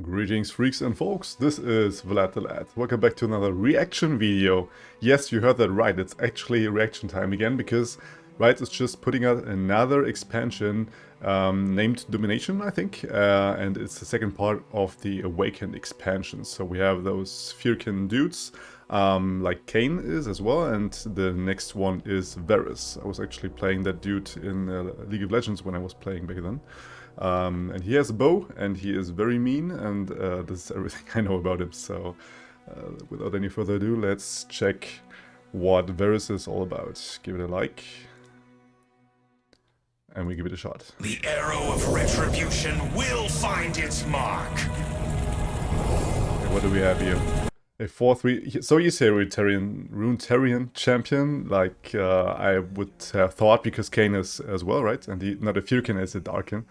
Greetings freaks and folks, this is Vlad the Lad. Welcome back to another reaction video. Yes, you heard that right, it's actually reaction time again because Riot is just putting out another expansion named Domination, I think, and it's the second part of the Awakened expansion. So we have those Fyrkin dudes, like Kayn is as well, and the next one is Varus. I was actually playing that dude in League of Legends when I was playing back then. And he has a bow, and he is very mean, and this is everything I know about him. So, without any further ado, let's check what Varus is all about. Give it a like, and we give it a shot. The arrow of retribution will find its mark. Okay, what do we have here? A 4-3, so he's a Runeterrian champion, like I would have thought, because Kayn is as well, right? And he, not a Fyrkin, is a Darkin.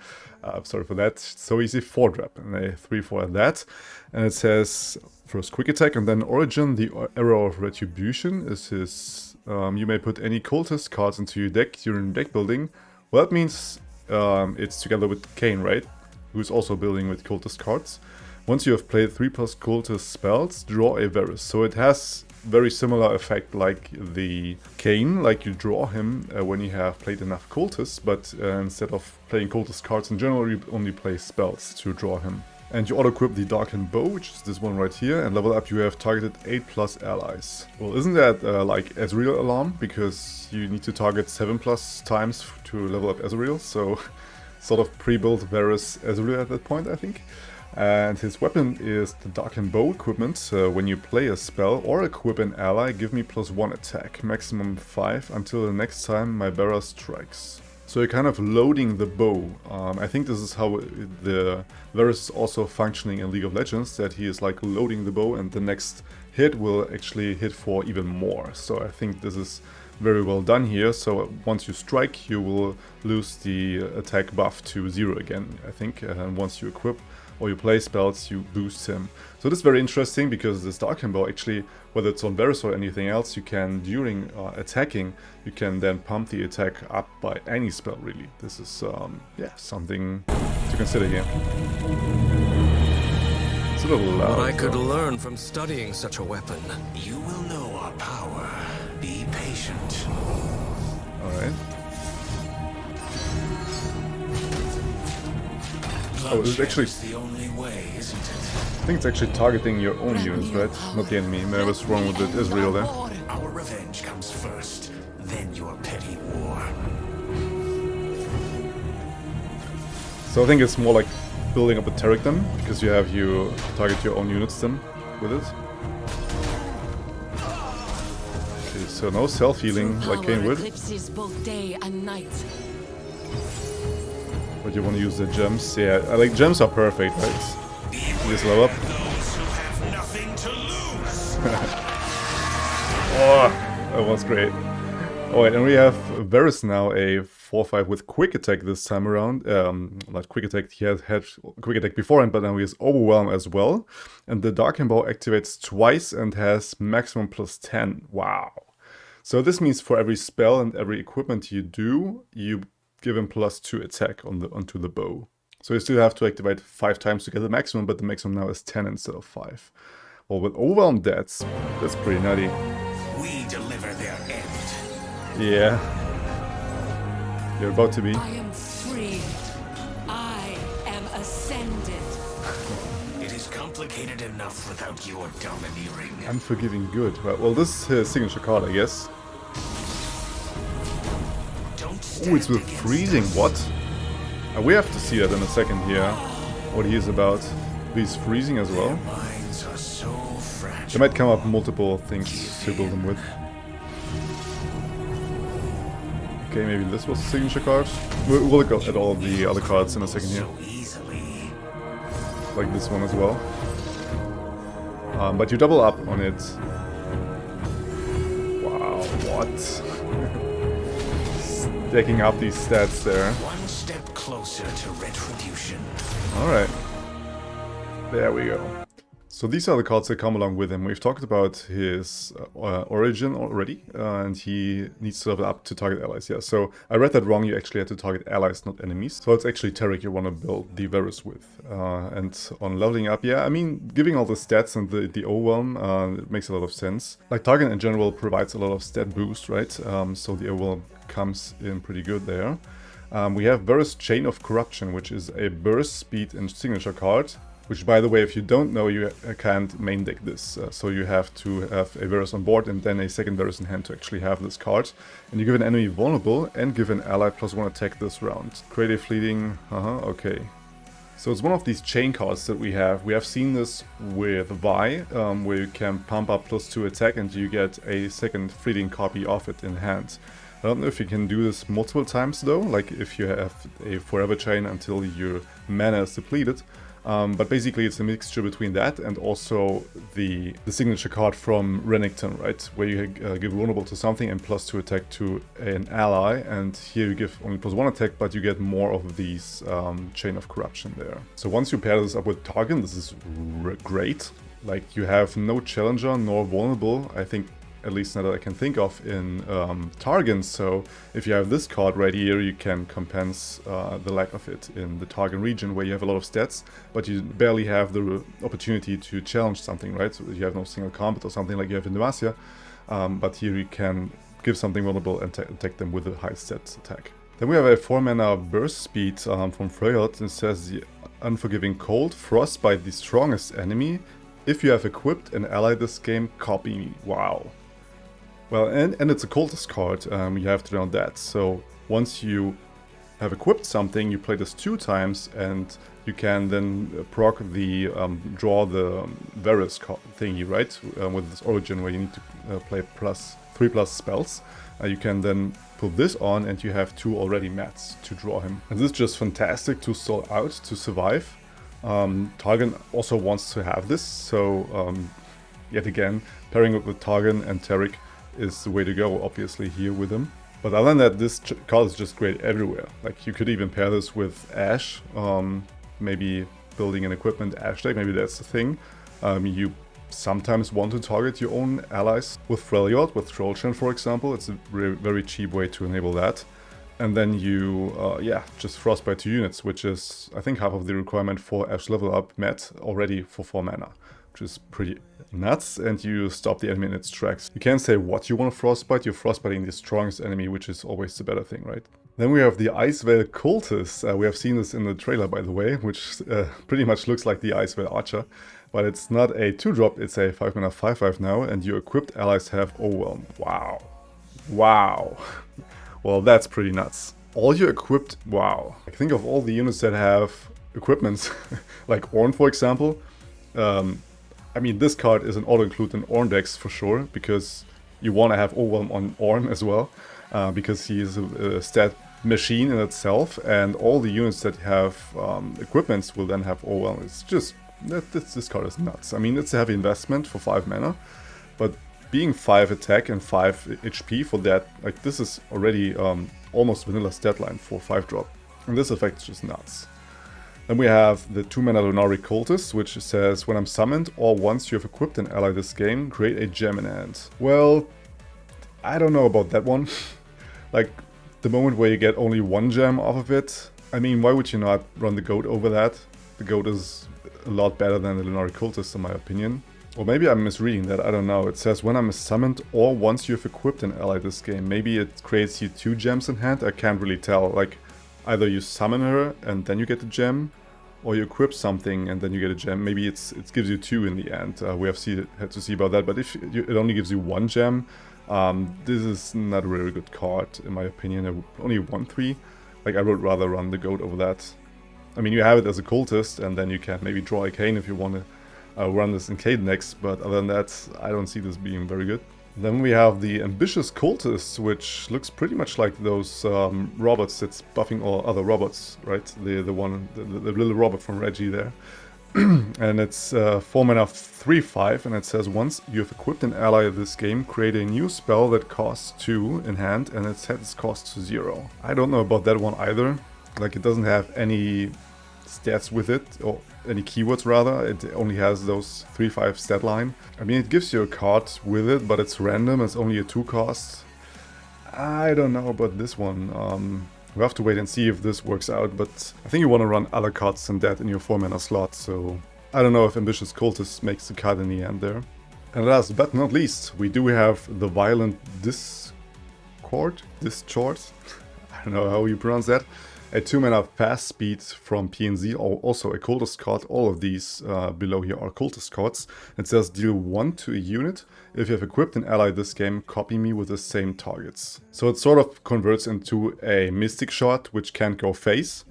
Sorry for that. So he's a 4-drop and a 3-4 at that. And it says first quick attack and then origin. The arrow of retribution is his. You may put any cultist cards into your deck during deck building. Well, that means it's together with Kayn, right? Who's also building with cultist cards. Once you have played 3+ cultist spells, draw a Varus. So it has very similar effect like the Kayn, like you draw him when you have played enough cultists, but instead of playing cultist cards in general, you only play spells to draw him. And you auto-equip the Darkened Bow, which is this one right here, and level up you have targeted 8+ allies. Well, isn't that like Ezreal Alarm? Because you need to target 7+ times to level up Ezreal, so sort of pre-built Varus Ezreal at that point, I think. And his weapon is the Darkened Bow equipment. When you play a spell or equip an ally, give me +1 attack, maximum 5, until the next time my Varus strikes. So you're kind of loading the bow. I think this is how the Varus is also functioning in League of Legends, that he is like loading the bow and the next hit will actually hit for even more. So I think this is very well done here. So once you strike, you will lose the attack buff to 0 again, I think. And once you equip or you play spells, you boost him. So this is very interesting because this Darkened Bow, actually, whether it's on Varus or anything else, you can, during attacking, you can then pump the attack up by any spell, really. This is, yeah, something to consider here. It's a little loud. What I could learn from studying such a weapon. You will know our power. Be patient. Alright. Oh, it's actually, the only way, isn't it? I think it's actually targeting your own units, right? Not the enemy. Maybe I was wrong with it. Ezreal there. Our revenge comes first, then your petty war. So I think it's more like building up a turret then, because you target your own units then with it. Okay, so no self-healing like Kayn would. Both day and night. But you want to use the gems. Yeah, I like gems are perfect, right? You just level up. Oh, that was great. Alright, and we have Varus now, a 4-5 with quick attack this time around. Not quick attack, he had quick attack beforehand, but now he has Overwhelm as well. And the Darkened Bow activates twice and has maximum +10. Wow. So this means for every spell and every equipment you do, you give him +2 attack onto the bow. So you still have to activate 5 times to get the maximum, but the maximum now is 10 instead of 5. Well, with Overwhelm, that's pretty nutty. We deliver their end. Yeah. You're about to be. I am free. I am ascended. It is complicated enough without your domineering. Unforgiving good. Well, this is his signature card, I guess. Oh, it's with freezing. What? We have to see that in a second here. What he is about. He's freezing as well. There might come up multiple things to build him with. Okay, maybe this was the signature card. We'll look at all of the other cards in a second here. Like this one as well. But you double up on it. Wow, what? Stacking up these stats there. One step closer to retribution. Alright. There we go. So these are the cards that come along with him. We've talked about his origin already, and he needs to level up to target allies. Yeah, so I read that wrong. You actually had to target allies, not enemies. So it's actually Taric you want to build the Varus with. And on leveling up, yeah, I mean, giving all the stats and the overwhelm, it makes a lot of sense. Like, target in general provides a lot of stat boost, right? So the overwhelm comes in pretty good there. We have Varus Chain of Corruption, which is a burst, speed, and signature card. Which, by the way, if you don't know, you can't main deck this. So you have to have a Varus on board and then a second Varus in hand to actually have this card. And you give an enemy vulnerable and give an ally +1 attack this round. Creative Fleeting, okay. So it's one of these chain cards that we have. We have seen this with Vi, where you can pump up +2 attack and you get a second fleeting copy of it in hand. I don't know if you can do this multiple times though, like if you have a forever chain until your mana is depleted. But basically it's a mixture between that and also the signature card from Renekton, right? Where you give vulnerable to something and +2 attack to an ally, and here you give only +1 attack, but you get more of these Chain of Corruption there. So once you pair this up with Targon, this is great. Like, you have no challenger nor vulnerable, I think, at least not that I can think of, in Targon. So if you have this card right here, you can compensate the lack of it in the Targon region, where you have a lot of stats, but you barely have the opportunity to challenge something, right? So you have no single combat or something like you have in Demacia, but here you can give something vulnerable and attack them with a high stats attack. Then we have a 4-mana burst speed from Freyot. It says the Unforgiving Cold, Frostbite the strongest enemy. If you have equipped an ally this game, copy me. Wow. Well, and it's a cultist card, you have to know that. So once you have equipped something, you play this 2 times, and you can then proc the draw the Varus thingy, right? With this origin where you need to play 3+ spells. You can then put this on, and you have 2 already mats to draw him. And this is just fantastic to stall out, to survive. Targon also wants to have this, so yet again, pairing up with Targon and Taric is the way to go, obviously, here with him. But other than that, this card is just great everywhere. Like, you could even pair this with Ashe, maybe building an equipment Ashe deck, maybe that's the thing. You sometimes want to target your own allies with Freljord, with Trollchen, for example. It's a very cheap way to enable that. And then you, just Frostbite 2 units, which is, I think, half of the requirement for Ashe level up met already for 4 mana. Which is pretty nuts, and you stop the enemy in its tracks. You can't say what you want to frostbite, you're frostbiting the strongest enemy, which is always the better thing, right? Then we have the Icevale Cultist. We have seen this in the trailer, by the way, which pretty much looks like the Icevale Archer. But it's not a 2-drop, it's a 5-mana 5/5 now, and your equipped allies have Overwhelm. Wow. Wow. Well, that's pretty nuts. All your equipped... Wow. Like, think of all the units that have equipments, like Ornn, for example. I mean, this card is an auto-include in Ornn decks for sure, because you want to have Overwhelm on Ornn as well, because he is a stat machine in itself, and all the units that have equipments will then have Overwhelm. It's just, this card is nuts. I mean, it's a heavy investment for 5 mana, but being 5 attack and 5 HP for that, like, this is already almost vanilla stat line for 5-drop, and this effect is just nuts. Then we have the 2-mana Lunari Cultist, which says, when I'm summoned or once you have equipped an ally this game, create a gem in hand. Well, I don't know about that one. Like, the moment where you get only 1 gem off of it, I mean, why would you not run the Goat over that? The Goat is a lot better than the Lunari Cultist, in my opinion. Or maybe I'm misreading that, I don't know. It says, when I'm summoned or once you've equipped an ally this game. Maybe it creates you 2 gems in hand, I can't really tell. Like, either you summon her and then you get a gem, or you equip something and then you get a gem. Maybe it gives you 2 in the end. We have had to see about that. But if it only gives you 1 gem, this is not a really good card, in my opinion. Only 1/3. Like, I would rather run the Goat over that. I mean, you have it as a cultist, and then you can maybe draw a Cane if you want to run this in Cane next. But other than that, I don't see this being very good. Then we have the Ambitious Cultist, which looks pretty much like those robots that's buffing all other robots, right? The little robot from Reggie there. And it's 4 mana 3/5, and it says, once you have equipped an ally of this game, create a new spell that costs 2 in hand, and it sets its cost to 0. I don't know about that one either. Like, it doesn't have any stats with it, or any keywords rather. It only has those 3-5 stat line. I mean, it gives you a card with it, but it's random. It's only a 2 cost. I don't know about this one. We have to wait and see if this works out, but I think you want to run other cards than that in your 4-mana slot, so I don't know if Ambitious Cultist makes the cut in the end there. And last but not least, we do have the Violent Dischord? I don't know how you pronounce that. A 2-mana fast speed from PNZ, or also a Cultist card. All of these below here are Cultist cards. It says deal 1 to a unit. If you have equipped an ally this game, copy me with the same targets. So it sort of converts into a Mystic Shot, which can't go face.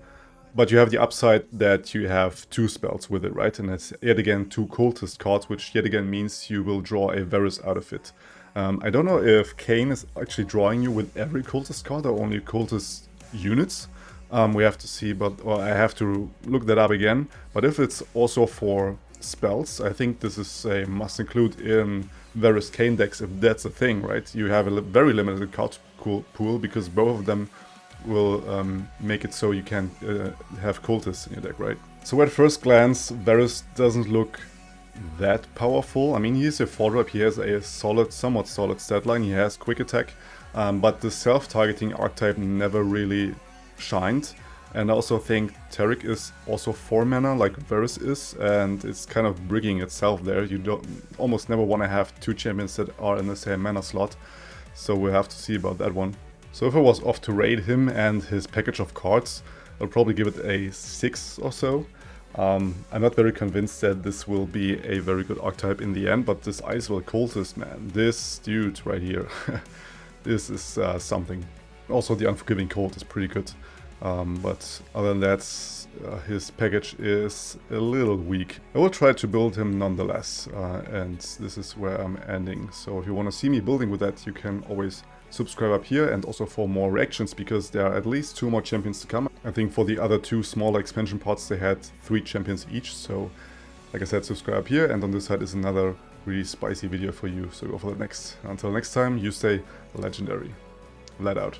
But you have the upside that you have 2 spells with it, right? And it's yet again 2 Cultist cards, which yet again means you will draw a Varus out of it. I don't know if Kane is actually drawing you with every Cultist card or only Cultist units. We have to see, but I have to look that up again. But if it's also for spells, I think this is a must include in Varus Kane decks, if that's a thing, right? You have a very limited card pool because both of them will make it so you can have Cultists in your deck, right? So at first glance, Varus doesn't look that powerful. I mean, he's a 4-drop, he has a solid, somewhat solid stat line, he has quick attack, but the self-targeting archetype never really shined. And I also think Taric is also 4 mana like Varus is, and it's kind of brigging itself there. You don't almost never want to have 2 champions that are in the same mana slot, so we'll have to see about that one. So if I was off to raid him and his package of cards, I'll probably give it a 6 or so. I'm not very convinced that this will be a very good archetype in the end, but this Icewell Cultist, man, this dude right here, this is something. Also the Unforgiving Cold is pretty good, but other than that, his package is a little weak. I will try to build him nonetheless, and this is where I'm ending. So if you want to see me building with that, you can always subscribe up here, and also for more reactions, because there are at least 2 more champions to come. I think for the other 2 smaller expansion pots they had 3 champions each, so like I said, subscribe up here, and on this side is another really spicy video for you, so go for the next. Until next time, you stay legendary. Vlad out.